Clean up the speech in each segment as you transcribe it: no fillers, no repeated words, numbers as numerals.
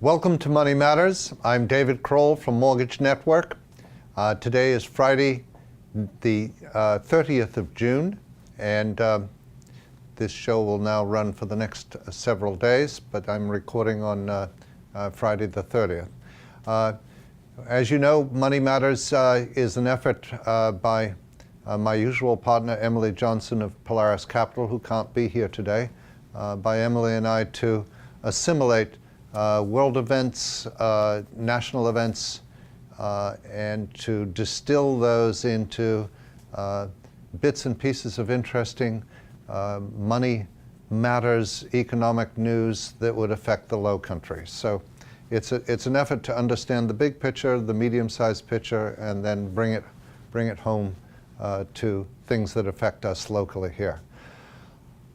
Welcome to Money Matters. I'm DCrowell from Mortgage Network. Today is Friday, the 30th of June, and this show will now run for the next several days, but I'm recording on Friday the 30th. As you know, Money Matters is an effort by my usual partner, Emily Johnson of Polaris Capital, who can't be here today, by Emily and I to assimilate world events, national events, and to distill those into bits and pieces of interesting money matters, economic news that would affect the low country. So it's an effort to understand the big picture, the medium-sized picture, and then bring it home to things that affect us locally here.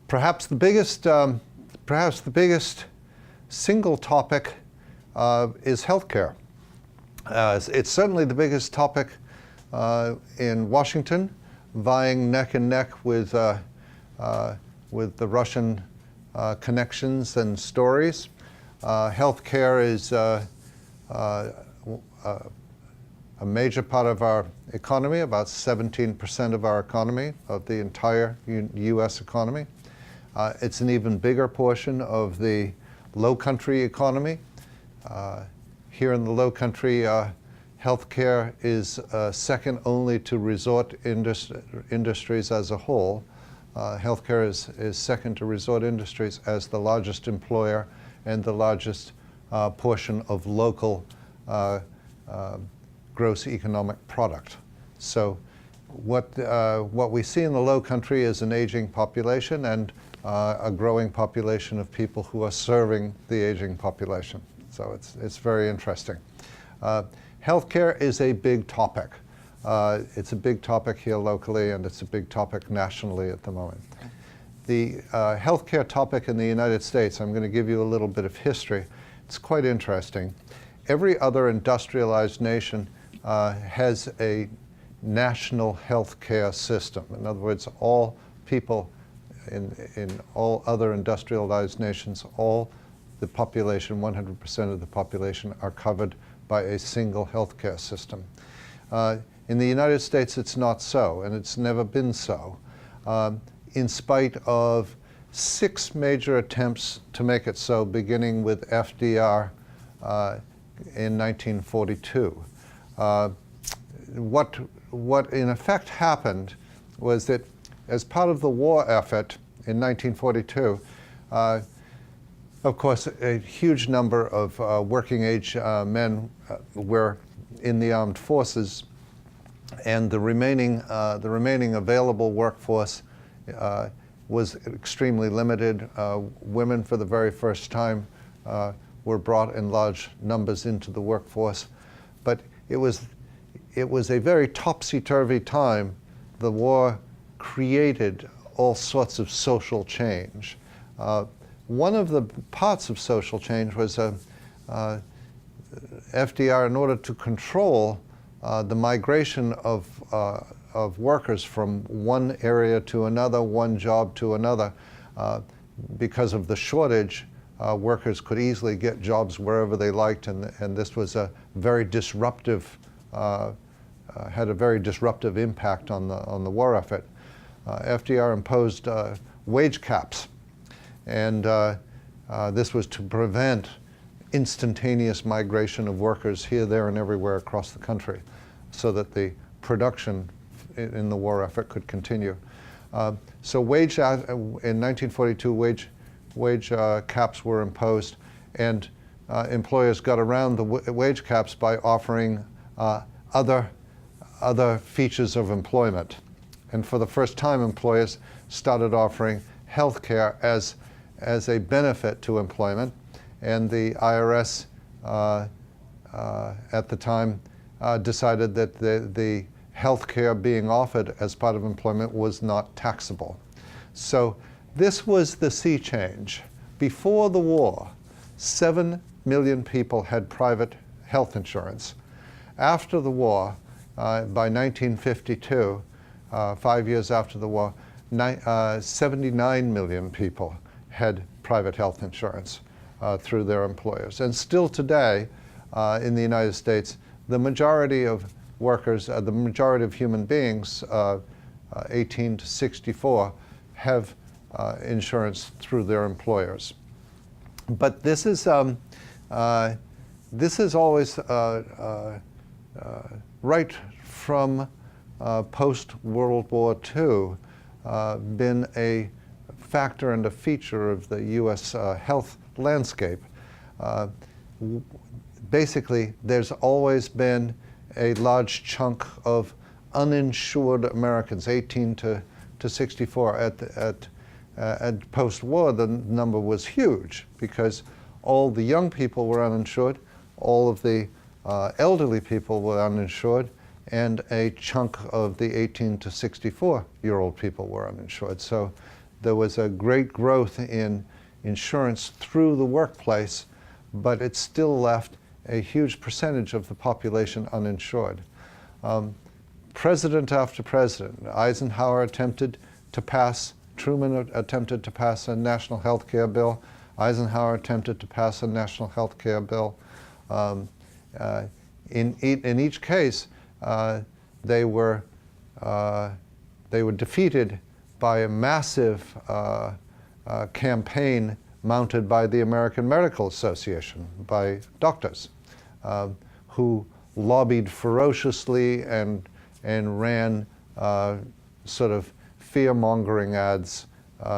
Perhaps the biggest single topic is healthcare. It's certainly the biggest topic in Washington, vying neck and neck with the Russian connections and stories. Healthcare is a major part of our economy, about 17% of our economy, of the entire U.S. economy. It's an even bigger portion of the low country economy. Here in the low country, healthcare is second only to resort industries as a whole. Healthcare is second to resort industries as the largest employer and the largest portion of local gross economic product. So what we see in the low country is an aging population and a growing population of people who are serving the aging population. So it's very interesting. Healthcare is a big topic. It's a big topic here locally, and it's a big topic nationally at the moment. The healthcare topic in the United States, I'm going to give you a little bit of history. It's quite interesting. Every other industrialized nation has a national healthcare system. In other words, all people in all other industrialized nations, all the population, 100% of the population, are covered by a single healthcare system. In the United States, it's not so, and it's never been so, in spite of 6 major attempts to make it so, beginning with FDR in 1942. What in effect happened was that as part of the war effort in 1942, of course, a huge number of working age men were in the armed forces, and the remaining available workforce was extremely limited. Women, for the very first time, were brought in large numbers into the workforce, but it was a very topsy-turvy time. The war created all sorts of social change. One of the parts of social change was FDR, in order to control the migration of workers from one area to another, one job to another, because of the shortage, workers could easily get jobs wherever they liked, and this was a very disruptive, had a very disruptive impact on the war effort. FDR imposed wage caps, and this was to prevent instantaneous migration of workers here, there, and everywhere across the country, so that the production in the war effort could continue. So in 1942, wage caps were imposed, and employers got around the wage caps by offering other features of employment. And for the first time, employers started offering health care as a benefit to employment. And the IRS at the time decided that the health care being offered as part of employment was not taxable. So this was the sea change. Before the war, 7 million people had private health insurance. After the war, by 1952, 5 years after the war, 79 million people had private health insurance. through their employers. And still today, in the United States, the majority of workers, the majority of human beings, 18 to 64, have insurance through their employers. But this is always right from post-World War II been a factor and a feature of the U.S. Health landscape. Basically, there's always been a large chunk of uninsured Americans, 18 to 64. At post-war, the number was huge because all the young people were uninsured, all of the elderly people were uninsured, and a chunk of the 18 to 64-year-old people were uninsured. So there was a great growth in insurance through the workplace, but it still left a huge percentage of the population uninsured. President after president, Eisenhower attempted to pass, Truman attempted to pass a national health care bill, Eisenhower attempted to pass a national health care bill. In each case, they were defeated by a massive campaign mounted by the American Medical Association, by doctors, who lobbied ferociously and ran sort of fear-mongering ads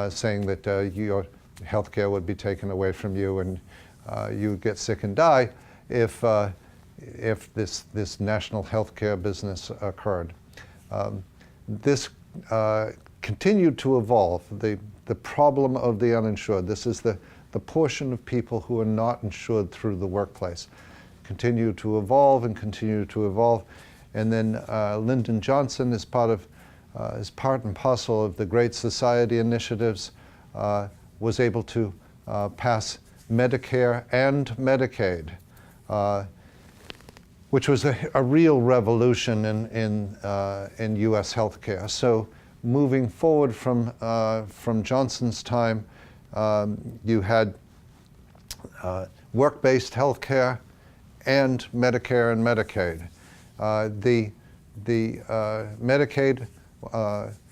saying that your health care would be taken away from you and you would get sick and die if this national health care business occurred. This continued to evolve. The problem of the uninsured, this is the portion of people who are not insured through the workplace, continued to evolve and continue to evolve. And then Lyndon Johnson, as part and parcel of the Great Society initiatives, was able to pass Medicare and Medicaid, which was a real revolution in U.S. healthcare. So moving forward from Johnson's time, you had work-based healthcare and Medicare and Medicaid. The Medicaid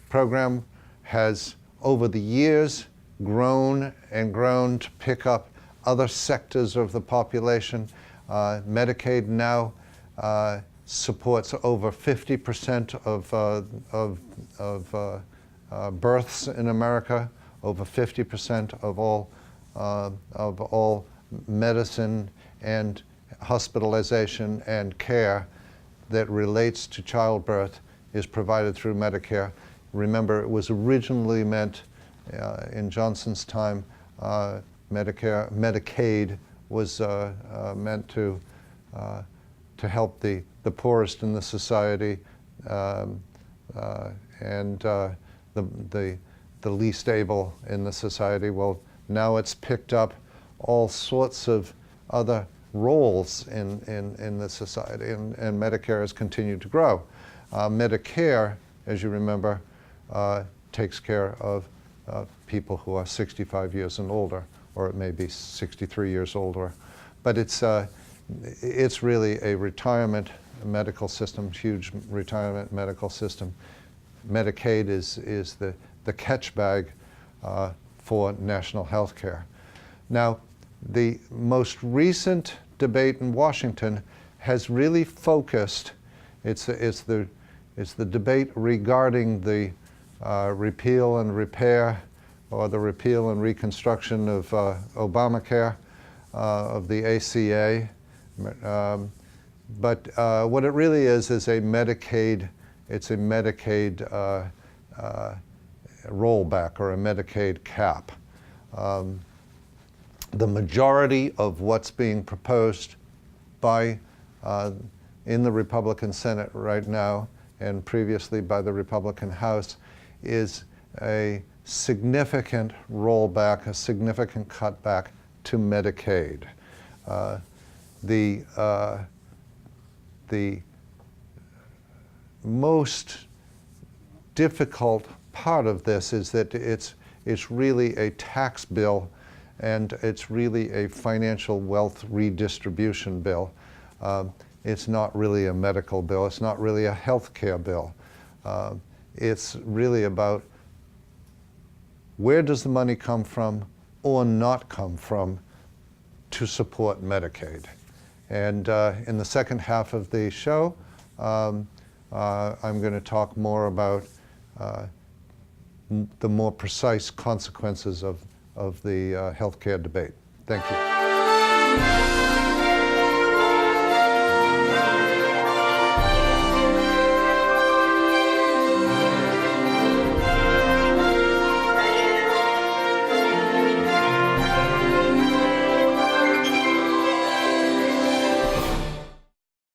program has, over the years, grown and grown to pick up other sectors of the population. Medicaid now supports over 50% of births in America, over 50% of all medicine and hospitalization and care that relates to childbirth is provided through Medicare. Remember, it was originally meant in Johnson's time, Medicaid was meant to help the poorest in the society and the least able in the society. Well, now it's picked up all sorts of other roles in the society, and Medicare has continued to grow. Medicare, as you remember, takes care of people who are 65 years and older, or it may be 63 years older. But it's really a retirement medical system, huge retirement medical system. Medicaid is the catch bag for national health care. Now, the most recent debate in Washington has really focused, it's the debate regarding the repeal and repair, or the repeal and reconstruction of Obamacare, of the ACA. But what it really is a Medicaid, it's a Medicaid rollback or a Medicaid cap. The majority of what's being proposed by in the Republican Senate right now and previously by the Republican House is a significant rollback, a significant cutback to Medicaid. The most difficult part of this is that it's really a tax bill, and it's really a financial wealth redistribution bill. It's not really a medical bill. It's not really a health care bill. It's really about where does the money come from or not come from to support Medicaid. And in the second half of the show, I'm going to talk more about the more precise consequences of the healthcare debate. Thank you.